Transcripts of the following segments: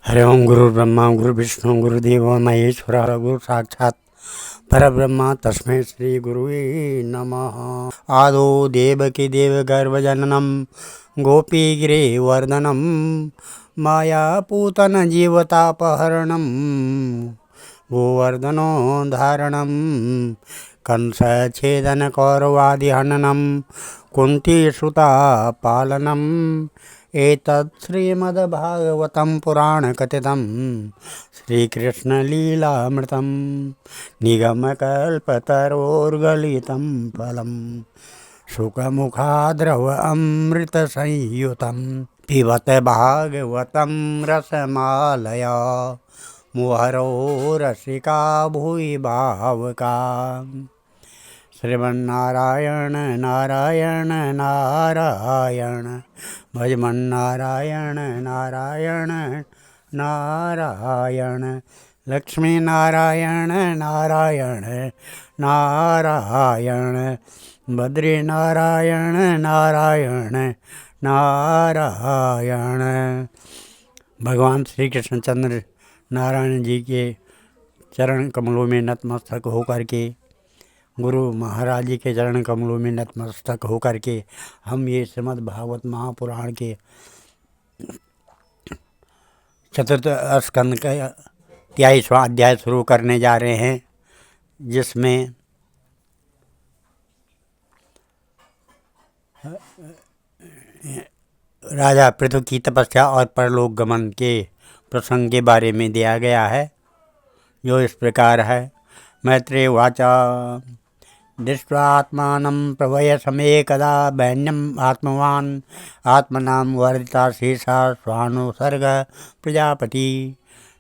हरि ओम गुरुर्ब्रह्मा गुरुर्विष्णु गुरुदेवो महेश्वरः गुरु साक्षात् परब्रह्म तस्मै श्री गुरुवे नमः। आदौ देवकी देवगर्भजननं गोपीगिरिवर्धनं मायापूतन जीवतापहरणं गोवर्धनो धारणं कंसच्छेदन कौरवादिहननं कुन्तीसुता पालनं एतत् श्रीमद्भागवतं पुराणकथितं श्रीकृष्णलीलामृतं निगमकल्पतरोर्गलितं फलं शुकमुखाद्रव अमृतसंयुतं पिबत भागवतं रसमालया मुहरो रसिका भुवि भावुका। श्रीमन्नारायण नारायण नारायण भजमन्नारायण नारायण नारायण लक्ष्मी नारायण नारायण नारायण बद्री नारायण नारायण नारायण। भगवान श्री कृष्णचंद्र नारायण जी के चरण कमलों में नतमस्तक होकर के, गुरु महाराज जी के चरण कमलों में नतमस्तक होकर के हम ये श्रीमद् भागवत महापुराण के चतुर्थ स्कंद का 23वां अध्याय शुरू करने जा रहे हैं, जिसमें राजा पृथु की तपस्या और परलोक गमन के प्रसंग के बारे में दिया गया है, जो इस प्रकार है। मैत्रेय वाचा दृष्ट्वात्मानं प्रभयसमेकदा वैन्यम् आत्मवान् आत्मनां वर्धिता शेषा स्वानुसर्ग प्रजापति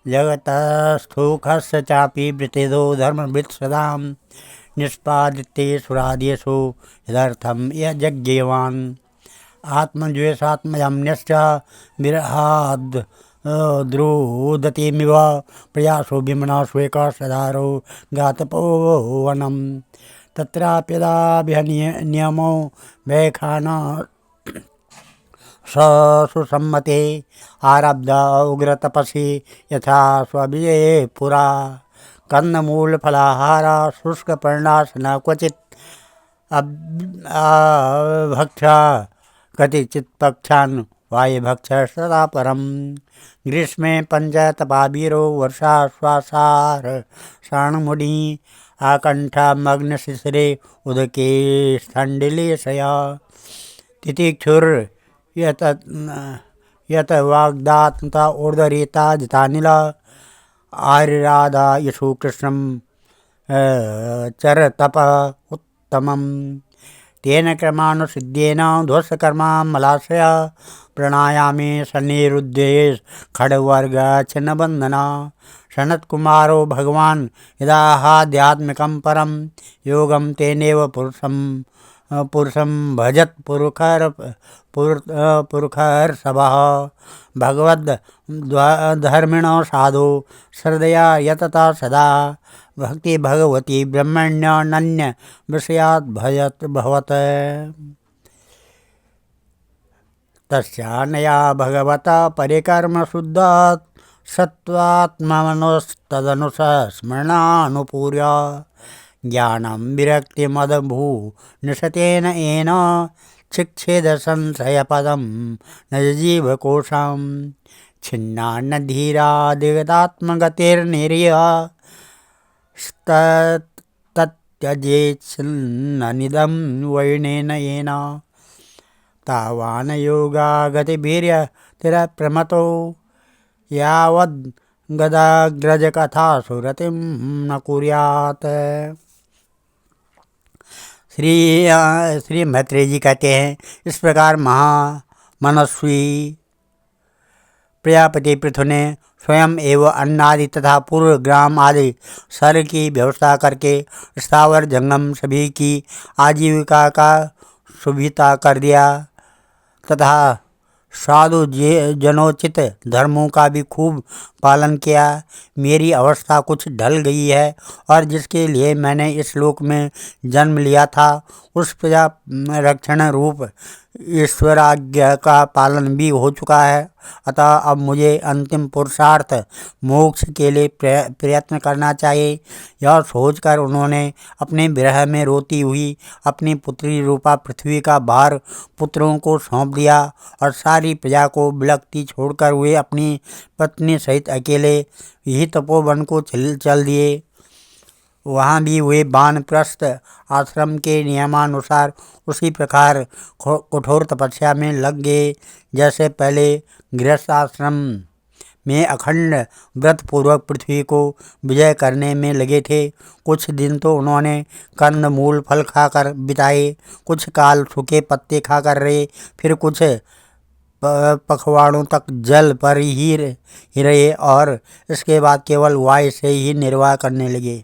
जगतस्थोखस्य चापि वृतेदो धर्मवृत्सदां निष्पादिते सुरादेशो यदर्थं यज्ञवान् आत्मद्वेषात्मयम्यश्च विरहाद् द्रोदतीमिव प्रयासो विमना स्वेका सदारो गातपोवनं तत्राप्यदाभिनियमो वैखाना सुसम्मते आरब्ध उग्रतपसि यथा स्वविये पुरा कंदमूलफलाहारा शुष्कपर्णासन क्वचित् भक्षा कतिचित् पक्षान् वायुभक्ष सदा परम ग्रीष्मे पंचतपावीरो वर्षा श्वासार शाणमुनि आकंठमग्नशिशिरे उदके स्थण्डिलेशया तितिक्षुर यत वाग्दात्मता ऊर्ध्वरेता जितानिल आर्यराधा यशु कृष्णं चरतप उत्तमम् तेन क्रमानुसिद्धेन ध्वस्तकर्मा मलाशय प्राणायामे सन्निरुद्धे खड्वर्ग छिन्नबन्धना सनत्कुमारो भगवान् यदाहाध्यात्मिकं परं योगं तेनेव पुरुषं भजत पुरुषर्षभः भगवद्धर्मिणो साधु श्रद्धया यतता सदा भक्ति भगवती ब्रह्मण्यनन्य विषयात् भवत तस्यानया भगवता परिकर्म शुद्धात् सत्त्वात्मनस्तदनुस्मरणानुपूर्य ज्ञानं विरक्तिमदभू निशतेन येन छिक्षेद संशयपदं न जीवकोशं छिन्नान्न धीरा दिगदात्मगतिर्निर्य तत्यजेच्छिन्ननिदं वैनेन येन तावान् योगागतिभिर्यतिरप्रमतो यावद् गदाग्रजकथासु न कुर्यात्। श्री मैत्रेय जी कहते हैं, इस प्रकार महामनस्वी प्रजापति पृथु ने स्वयं एवं अन्न आदि तथा पूर्व ग्राम आदि सर की व्यवस्था करके स्थावर जंगम सभी की आजीविका का सुविधा कर दिया तथा साधु जनोचित धर्मों का भी खूब पालन किया। मेरी अवस्था कुछ ढल गई है और जिसके लिए मैंने इस लोक में जन्म लिया था उस प्रजा रक्षण रूप ईश्वराज्ञा का पालन भी हो चुका है, अतः अब मुझे अंतिम पुरुषार्थ मोक्ष के लिए प्रयत्न करना चाहिए। यह सोचकर उन्होंने अपने विरह में रोती हुई अपनी पुत्री रूपा पृथ्वी का भार पुत्रों को सौंप दिया और सारी प्रजा को बिलखती छोड़कर वे अपनी पत्नी सहित अकेले ही तपोवन को चल दिए। वहाँ भी वे वानप्रस्थ आश्रम के नियमानुसार उसी प्रकार कठोर तपस्या में लग गए जैसे पहले गृहस्थ आश्रम में अखंड व्रत पूर्वक पृथ्वी को विजय करने में लगे थे। कुछ दिन तो उन्होंने कंद मूल फल खाकर बिताए, कुछ काल सूखे पत्ते खाकर रहे, फिर कुछ पखवाड़ों तक जल पर ही रहे और इसके बाद केवल वायु से ही निर्वाह करने लगे।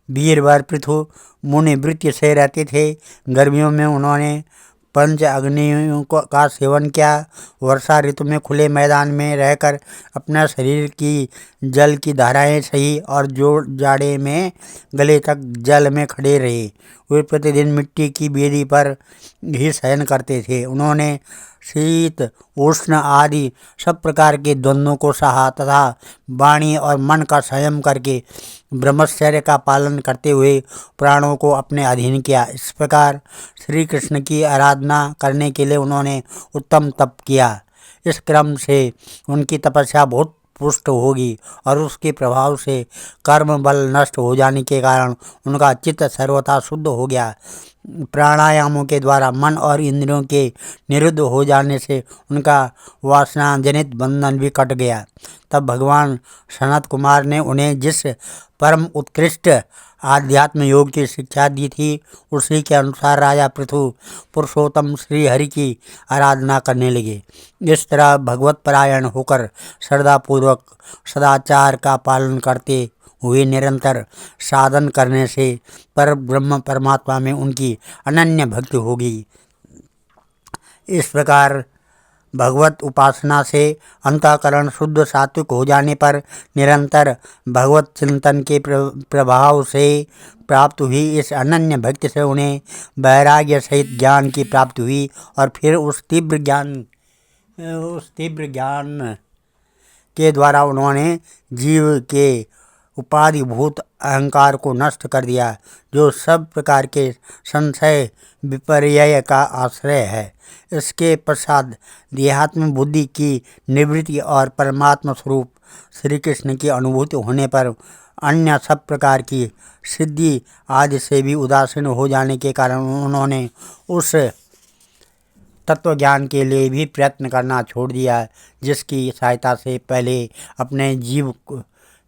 वीरवर पृथु मुनि वृत्ति से रहते थे। गर्मियों में उन्होंने पंच अग्नियों का सेवन किया। वर्षा ऋतु में खुले मैदान में रहकर अपना शरीर की जल की धाराएं सही और जाड़े में गले तक जल में खड़े रहे। वे प्रतिदिन मिट्टी की बेदी पर ही शयन करते थे। उन्होंने शीत उष्ण आदि सब प्रकार के द्वंद्वों को सहा तथा वाणी और मन का संयम करके ब्रह्मचर्य का पालन करते हुए प्राणों को अपने अधीन किया। इस प्रकार श्री कृष्ण की आराधना करने के लिए उन्होंने उत्तम तप किया। इस क्रम से उनकी तपस्या बहुत पुष्ट होगी और उसके प्रभाव से कर्म बल नष्ट हो जाने के कारण उनका चित्त सर्वथा शुद्ध हो गया। प्राणायामों के द्वारा मन और इंद्रियों के निरुद्ध हो जाने से उनका वासना जनित बंधन भी कट गया। तब भगवान सनत कुमार ने उन्हें जिस परम उत्कृष्ट आध्यात्म योग की शिक्षा दी थी, उसी के अनुसार राजा पृथु पुरुषोत्तम श्री हरि की आराधना करने लगे। इस तरह भगवत परायण होकर श्रद्धापूर्वक सदाचार का पालन करते हुए निरंतर साधन करने से पर ब्रह्म परमात्मा में उनकी अनन्य भक्ति होगी। इस प्रकार भगवत उपासना से अंतःकरण शुद्ध सात्विक हो जाने पर निरंतर भगवत चिंतन के प्रभाव से प्राप्त हुई इस अनन्य भक्ति से उन्हें वैराग्य सहित ज्ञान की प्राप्ति हुई और फिर उस तीव्र ज्ञान के द्वारा उन्होंने जीव के उपाधिभूत अहंकार को नष्ट कर दिया, जो सब प्रकार के संशय विपर्यय का आश्रय है। इसके पश्चात देहात्म बुद्धि की निवृत्ति और परमात्मा स्वरूप श्री कृष्ण की अनुभूति होने पर अन्य सब प्रकार की सिद्धि आदि से भी उदासीन हो जाने के कारण उन्होंने उस तत्वज्ञान के लिए भी प्रयत्न करना छोड़ दिया, जिसकी सहायता से पहले अपने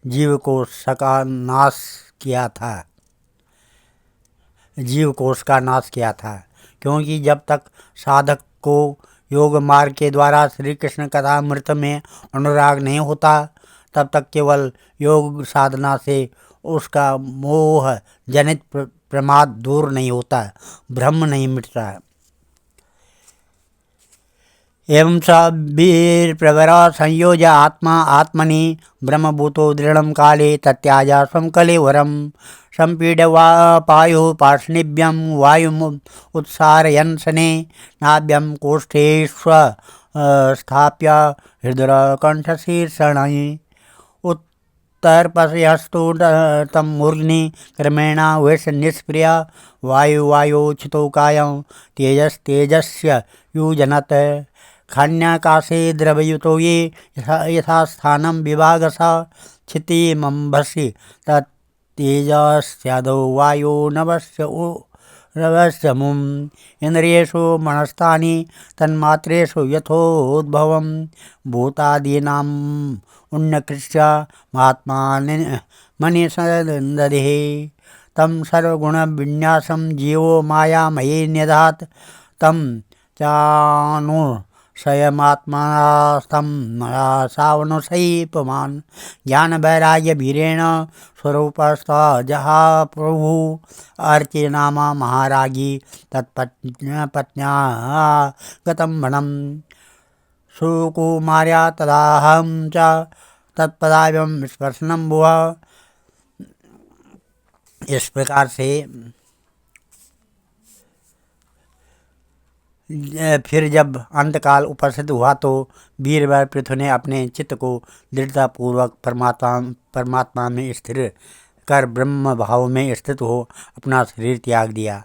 जीव कोष का नाश किया था। क्योंकि जब तक साधक को योग मार्ग के द्वारा श्री कृष्ण कथामृत में अनुराग नहीं होता, तब तक केवल योग साधना से उसका मोह जनित प्रमाद दूर नहीं होता, भ्रम नहीं मिटता। एवं स वीरप्रवर संयोज्य आत्मा आत्मनि ब्रह्मभूतो दृढ़ं काले तत्याज स्वकलेवरं संपीड्य पायुः पार्ष्णिभ्यं वायुम् उत्सारयन् शनैः नाभ्यं कोष्ठेष्वस्थाप्य हृदयकण्ठशीर्षणैः उत्तरपश्यस्तु तं मूर्ध्नि क्रमेण वेशनिष्क्रिय वायुचितौकायं तेजस्य युजनत् खान्याकाशे द्रवयुतो ये यथास्थानं विभागस क्षितिमंभसि तत्तेजस्यादौ वायो नभस्यमुम् इन्द्रियेषु मनस्थानि तन्मात्रेषु यथोद्भवं भूतादीनाम् उन्नकृष्य महात्मानमनिषदधिः तं सर्वगुणविन्यासं जीवो मायामये न्यधात् तं चानुशयमात्मनास्थं सावनुषयीपमान् ज्ञानवैराग्य वीरेण स्वरूपस्थजहा प्रभु अर्चनामा महारागी तत्पत्न्या गतं वनं सुकुमार्या तदाहं च तत्पदाभ्यं स्पर्शनं भुव। इस प्रकार से फिर जब अंतकाल उपस्थित हुआ तो वीरवर पृथु ने अपने चित्त को दृढ़तापूर्वक परमात्मा में स्थिर कर ब्रह्म भाव में स्थित हो अपना शरीर त्याग दिया।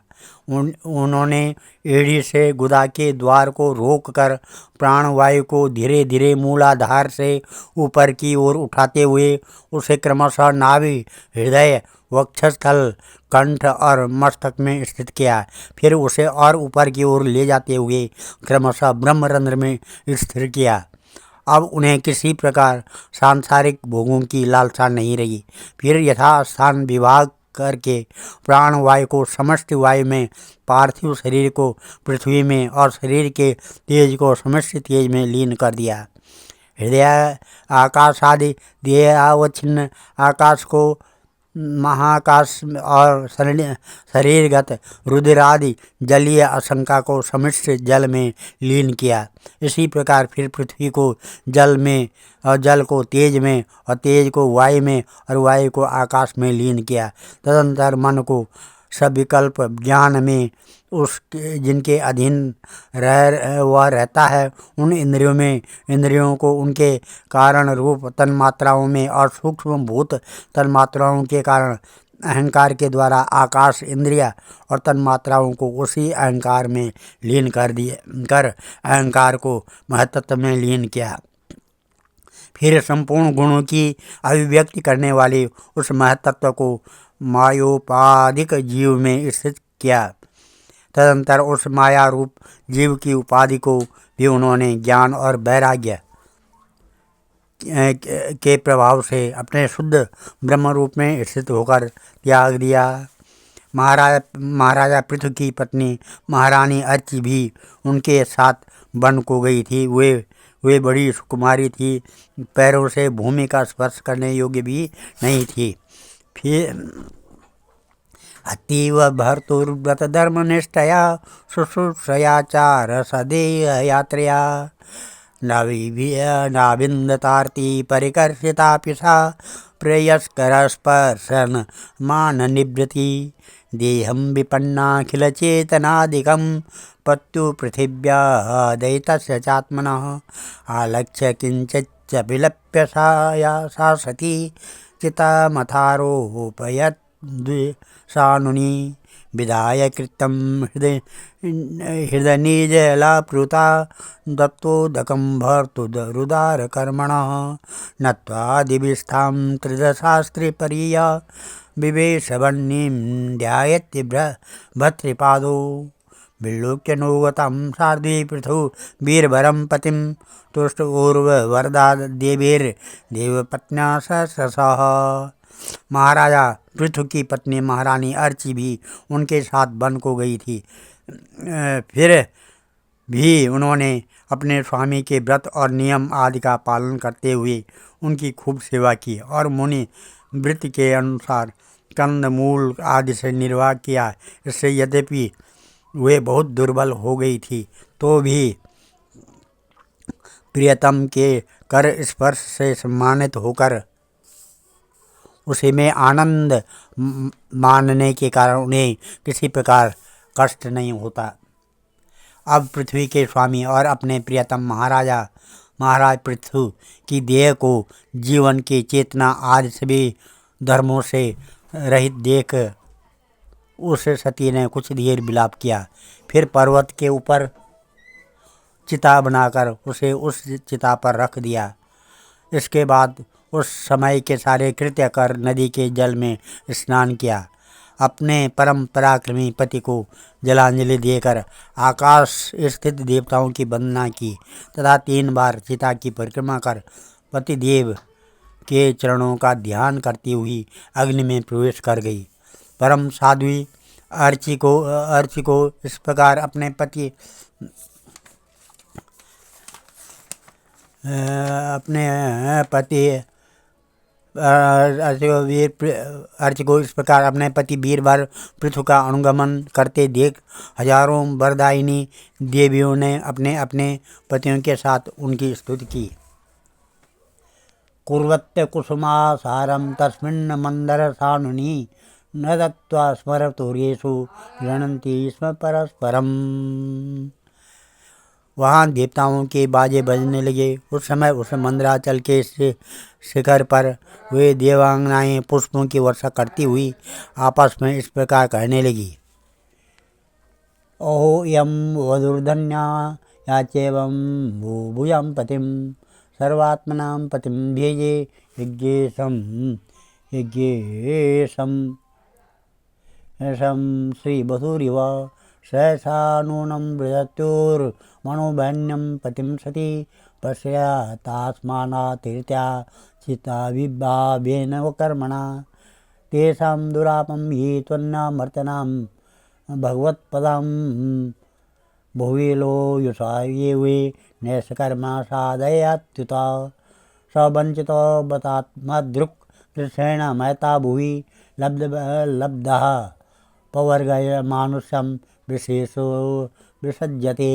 उन्होंने एड़ी से गुदा के द्वार को रोककर प्राणवायु को धीरे धीरे मूलाधार से ऊपर की ओर उठाते हुए उसे क्रमशः नाभि, हृदय, वक्षस्थल, कंठ और मस्तक में स्थित किया। फिर उसे और ऊपर की ओर ले जाते हुए क्रमशः ब्रह्मरंध्र में स्थिर किया। अब उन्हें किसी प्रकार सांसारिक भोगों की लालसा नहीं रही। फिर यथास्थान विभाग करके प्राणवायु को समष्टि वायु में, पार्थिव शरीर को पृथ्वी में और शरीर के तेज को समष्टि तेज में लीन कर दिया। हृदय आकाश आदि देहावच्छिन्न आकाश को महाकाश और शरीरगत रुधिर आदि जलीय असंख्या को समिश्र जल में लीन किया। इसी प्रकार फिर पृथ्वी को जल में और जल को तेज में और तेज को वायु में और वायु को आकाश में लीन किया। तदंतर मन को सविकल्प ज्ञान में उसके जिनके अधीन वह रहता है उन इंद्रियों को उनके कारण रूप तन्मात्राओं में और सूक्ष्म भूत तन्मात्राओं के कारण अहंकार के द्वारा आकाश इंद्रिया और तन्मात्राओं को उसी अहंकार में लीन कर अहंकार को महत्त्व में लीन किया। फिर संपूर्ण गुणों की अभिव्यक्ति करने वाले उस महत्त्व को मायोपाधिक जीव में स्थित किया। तदंतर उस माया रूप जीव की उपाधि को भी उन्होंने ज्ञान और वैराग्य के प्रभाव से अपने शुद्ध ब्रह्म रूप में स्थित होकर त्याग दिया। महाराजा पृथु की पत्नी महारानी अर्ची भी उनके साथ वन को गई थी। वे बड़ी सुकुमारी थी, पैरों से भूमि का स्पर्श करने योग्य भी नहीं थी। फिर अतीव भर्तुर्व्रत धर्मनिष्ठया शुश्रूषयाचार सदेह यात्रया नाविन्दतार्ति परिकर्षितापि सा प्रेयस्करस्पर्शन माननिवृत्ति देहं विपन्नाखिलचेतनादिकं पत्युपृथिव्या दयितस्य चात्मनः आलक्ष्य किञ्चिच्च विलप्य सा सती चितामथारोपयत् द्विषानुनी विधाय कृतं हृदयनिजलाप्लुता दत्तोदकं भर्तुरुदारकर्मणः नत्वा दिविस्थां त्रिदशास्त्रिपरीया विवेशवह्निं ध्यायति भर्तृपादौ विलोक्य नोगतं सार्ध्वी पृथु वीरवरं पतिं तुष्टूर्वरदा देवीर्देवपत्न्या सहस्रशः। महाराजा पृथु की पत्नी महारानी अर्ची भी उनके साथ वन को गई थी। फिर भी उन्होंने अपने स्वामी के व्रत और नियम आदि का पालन करते हुए उनकी खूब सेवा की और मुनि वृत्ति के अनुसार कंद मूल आदि से निर्वाह किया। इससे यद्यपि वे बहुत दुर्बल हो गई थी तो भी प्रियतम के कर स्पर्श से सम्मानित होकर उसी में आनंद मानने के कारण उन्हें किसी प्रकार कष्ट नहीं होता। अब पृथ्वी के स्वामी और अपने प्रियतम महाराज पृथु की देह को जीवन की चेतना आदि सभी धर्मों से रहित देख उस सती ने कुछ देर विलाप किया। फिर पर्वत के ऊपर चिता बनाकर उसे उस चिता पर रख दिया। इसके बाद उस समय के सारे कृत्य कर नदी के जल में स्नान किया। अपने परम पराक्रमी पति को जलांजलि देकर आकाश स्थित देवताओं की वंदना की तथा 3 बार चिता की परिक्रमा कर पतिदेव के चरणों का ध्यान करती हुई अग्नि में प्रवेश कर गई। परम साध्वी अर्ची को इस प्रकार अपने पति अर्च को इस प्रकार अपने पति वीरवर पृथु का अनुगमन करते देख हजारों वरदायिनी देवियों ने अपने अपने पतियों के साथ उनकी स्तुति की। कुर्वत्य कुसुमासारं तस्मिन् मंदर सानुनी न दत्त्वा स्मरतुर्येषु गृह्णन्ति स्म परस्परम्। वहाँ देवताओं के बाजे बजने लगे। उस समय उस मंदराचल के शिखर पर वे देवांगनाएं पुष्पों की वर्षा करती हुई आपस में इस प्रकार कहने लगी। ओहो यम वधुर्धन्या याचेवं भूभुजां पतिं सर्वात्मनां पतिं भेजे यज्ञेशं श्रीवधूरिव सहसा नूनं बृहत्योर्मनोभैन्यं पतिं सती पश्यातास्मानातीर्त्या चित्ताविभावेन कर्मणा तेषां दुरापं ये त्वन्नामर्तनां भगवत्पदां भुविलो युषाये वे नैष्कर्मा साधयात्युता सवञ्चितो बतात्मदृक् कृष्णेन महता भुवि लब्धः पवर्गय मानुष्यं विशेषो विसज्जते।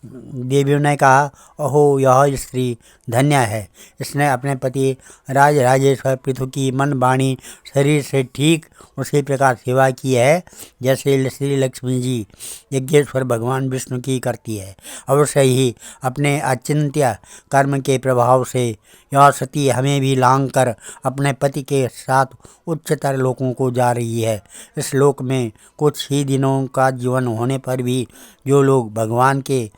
देवियों ने कहा, अहो यह स्त्री धन्य है। इसने अपने पति राजराजेश्वर पृथु की मन वाणी शरीर से ठीक उसी प्रकार सेवा की है जैसे श्री लक्ष्मी जी यज्ञेश्वर भगवान विष्णु की करती है। अवश्य ही अपने अचिंत्य कर्म के प्रभाव से यह सती हमें भी लांघ कर अपने पति के साथ उच्चतर लोकों को जा रही है। इस लोक में कुछ ही दिनों का जीवन होने पर भी जो लोग भगवान के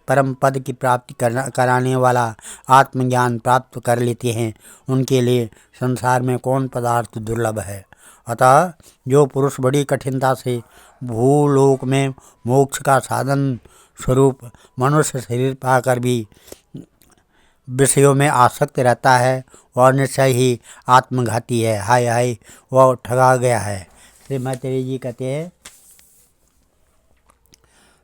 परम पद की प्राप्ति कराने वाला आत्मज्ञान प्राप्त कर लेते हैं, उनके लिए संसार में कौन पदार्थ दुर्लभ है। अतः जो पुरुष बड़ी कठिनता से भूलोक में मोक्ष का साधन स्वरूप मनुष्य शरीर पाकर भी विषयों में आसक्त रहता है, वह निश्चय ही आत्मघाती है। हाय हाय, वह ठगा गया है। श्री मैत्रेय जी कहते हैं,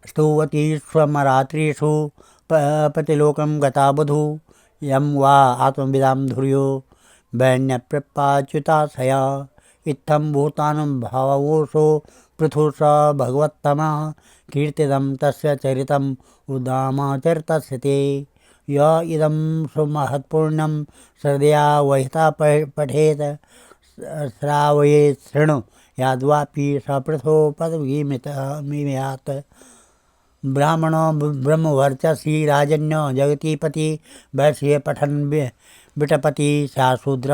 स्तुवती स्वमरात्रिषु पतिलोकं गता बुधु यं वा आत्मविदां धुर्यो वैन्यप्रपाच्युताशया इत्थं भूतानुभावोऽसो पृथु स भगवत्तमः कीर्तिदं तस्य चरितम् उदामाचरितस्य ते य इदं सुमहत्पुण्यं श्रद्धया वहिता पठेत् श्रावयेत् शृणु याद्वापि स पृथो पदवीमियात् ब्राह्मणो ब्रह्मवर्चसी राजन्यो जगतीपति वैश्य पठन विटपति शाशूद्र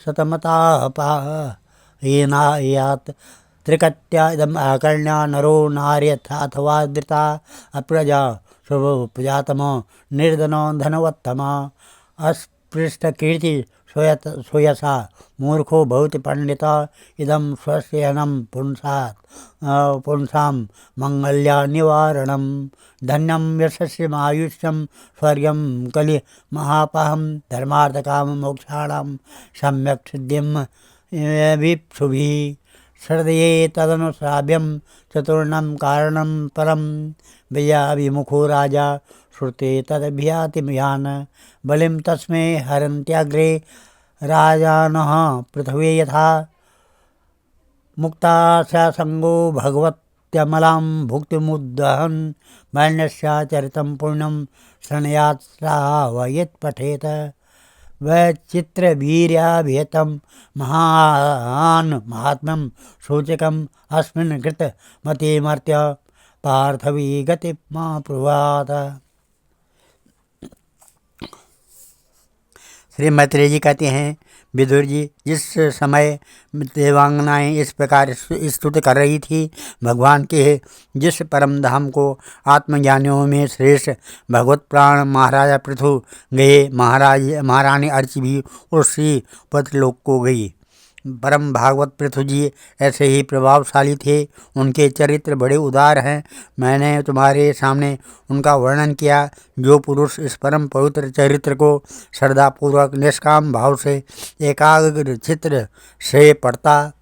शतमतापहीनायात् त्रिकट्या इदम् आकर्ण्य नरो नार्यथाथवा धृता अप्रजा शुभोपजातमो निर्धनो धनवत्तमा अस्पृष्टकीर्ति सुयसा मूर्खो भवति पंडिता इदं स्वस्यनं पुंसां मंगल्या निवारणं धन्यं यशस्विमायुष्यं स्वर्गं कलि महापहं धर्मार्थकाम मोक्षाणां सम्यक् सिद्धिं विप्सुभिः श्रद्धये तदनुश्राव्यं चतुर्णं कारणं परं विजयाभिमुखो राजा श्रुते तदभियातिमियान् बलिं तस्मै हरन्त्याग्रे राजानः पृथ्वी यथा मुक्तास्यासंगो भगवत्यमलां भुक्तिमुद्वहन् वैन्यस्याचरितं पुण्यं शृणुयात् श्रावयेत् पठेत् वैचित्रवीर्याभिहितं महान् महात्म्यं सूचकम् अस्मिन् कृतमतिमर्त्य पार्थवी गतिमा प्रभात। श्री मैत्रेय जी कहते हैं, विदुर जी, जिस समय देवांगनाएं इस प्रकार स्तुति कर रही थी, भगवान के जिस परम धाम को आत्मज्ञानियों में श्रेष्ठ भगवत प्राण महाराजा पृथु गए, महारानी अर्ची भी उसी पतिलोक को गई। परम भागवत पृथु जी ऐसे ही प्रभावशाली थे। उनके चरित्र बड़े उदार हैं। मैंने तुम्हारे सामने उनका वर्णन किया। जो पुरुष इस परम पवित्र चरित्र को श्रद्धापूर्वक निष्काम भाव से एकाग्र चित्त से पढ़ता,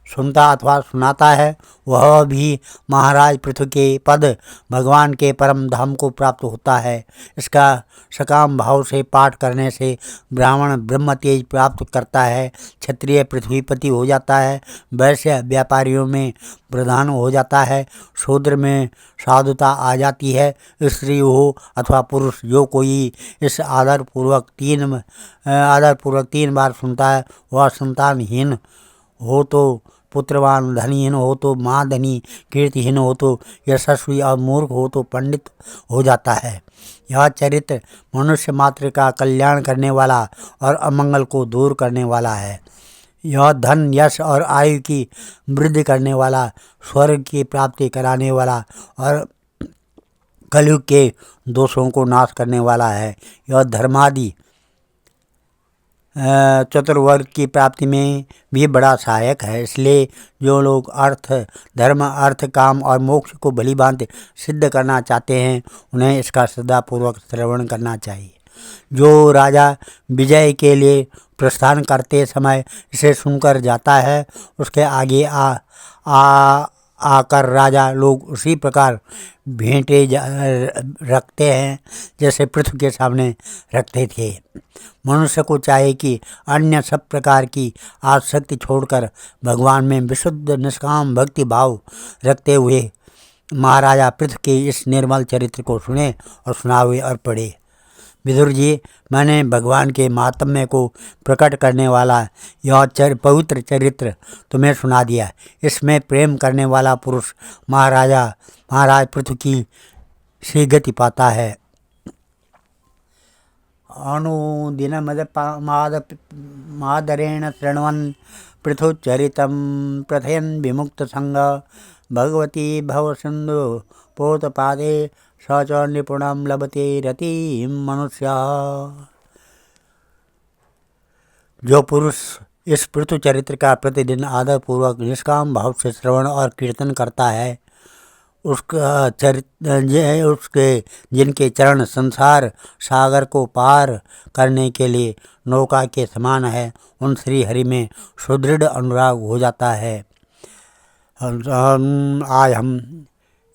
सुनता अथवा सुनाता है, वह भी महाराज पृथु के पद भगवान के परम धाम को प्राप्त होता है। इसका सकाम भाव से पाठ करने से ब्राह्मण ब्रह्म तेज प्राप्त करता है, क्षत्रिय पृथ्वीपति हो जाता है, वैश्य व्यापारियों में प्रधान हो जाता है, शूद्र में साधुता आ जाती है। स्त्री हो अथवा पुरुष, जो कोई इस आदरपूर्वक तीन बार सुनता है, वह संतानहीन हो तो पुत्रवान, धनीहीन हो तो महाधनी, कीर्तिहीन हो तो यशस्वी और मूर्ख हो तो पंडित हो जाता है। यह चरित्र मनुष्य मात्र का कल्याण करने वाला और अमंगल को दूर करने वाला है। यह धन, यश और आयु की वृद्धि करने वाला, स्वर्ग की प्राप्ति कराने वाला और कलयुग के दोषों को नाश करने वाला है। यह धर्मादि चतुर्वर्ग की प्राप्ति में भी बड़ा सहायक है। इसलिए जो लोग धर्म, अर्थ, काम और मोक्ष को भलीभांति सिद्ध करना चाहते हैं, उन्हें इसका श्रद्धापूर्वक श्रवण करना चाहिए। जो राजा विजय के लिए प्रस्थान करते समय इसे सुनकर जाता है, उसके आगे आकर राजा लोग उसी प्रकार भेंटे रखते हैं जैसे पृथ्वी के सामने रखते थे। मनुष्य को चाहिए कि अन्य सब प्रकार की आसक्ति छोड़कर भगवान में विशुद्ध निष्काम भक्ति भाव रखते हुए महाराजा पृथ्वी के इस निर्मल चरित्र को सुने और सुनावे और पढ़े। विदुर जी, मैंने भगवान के महात्म्य को प्रकट करने वाला यह पवित्र चरित्र तुम्हें सुना दिया। इसमें प्रेम करने वाला पुरुष महाराज पृथ्वी की सी गति पाता है। अनुदिनमदरेण शृण्वन् पृथुचरितं प्रथयन् विमुक्तसंग भगवती भवसिन्धु पोतपादे स च निपुणं लभते रतिं मनुष्य। जो पुरुष इस पृथु चरित्र का प्रतिदिन आदरपूर्वक निष्काम भाव से श्रवण और कीर्तन करता है, उसके जिनके चरण संसार सागर को पार करने के लिए नौका के समान है, उन श्री हरि में सुदृढ़ अनुराग हो जाता है। आज हम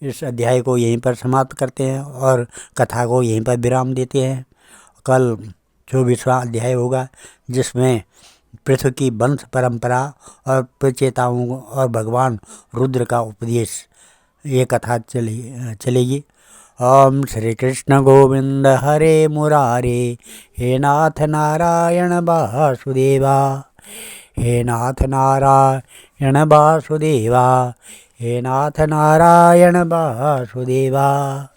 इस अध्याय को यहीं पर समाप्त करते हैं और कथा को यहीं पर विराम देते हैं। कल 24वां अध्याय होगा, जिसमें पृथ्वी की वंश परंपरा और प्रचेताओं और भगवान रुद्र का उपदेश, ये कथा चलेगी। ओम श्री कृष्ण गोविंद हरे मुरारे, हे नाथ नारायण वासुदेवा, हे नाथ नारायण वासुदेवा, हे नाथ नारायण वासुदेवा।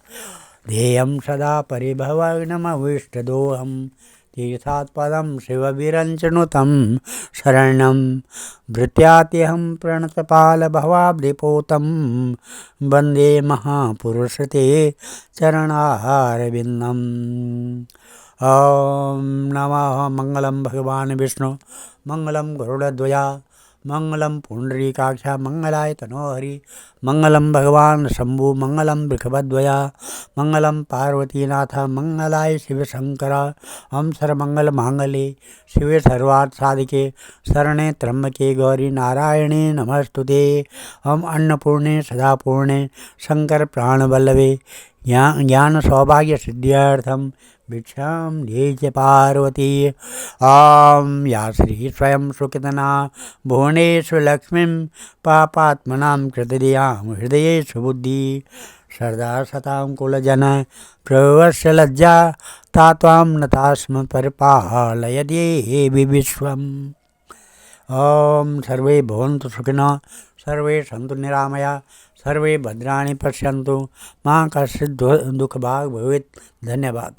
ध्येयं सदा परिभवग्नमविष्टदोहं, तीर्थात्पदं शिवविरञ्चनुतं शरणं भृत्यात्यहं प्रणतपालभवाब्धिपोतं, वन्दे महापुरुषते चरणारविन्दम्। ॐ नमः। मंगलम भगवान विष्णु, मंगलम गरुड़ध्वजा, मंगलम पुंडरीकाक्षा, मंगलाय तनोहरि, मंगलम भगवान शंभु, मंगलम वृषभध्वजा, मंगलम पार्वतीनाथ, मंगलाय शिव शंकर। हम सर्वमंगल मांगल्ये शिवे सर्वार्थ साधिके, शरणे त्र्यंबके गौरी नारायणे नमस्तुते। हम अन्नपूर्णे सदा पूर्णे, शंकर प्राणवल्लभे, ज्ञान सौभाग्य सिद्ध्यर्थम भिक्षां देहि पार्वती। ॐ या श्री स्वयं सुकृतना भुवनेषु लक्ष्मीं, पापात्मनां कृतदयां हृदयेषु बुद्धि, सरदा सतां कुलजन प्रवश्य लज्जा, तात्वां नतास्म परिपालय देवि विश्वम्। ॐ सर्वे भवन्तु सुखिनः, सर्वे सन्तु निरामया, सर्वे भद्राणि पश्यन्तु, मा कश्चित् दुःखभाग् भवेत्। धन्यवाद।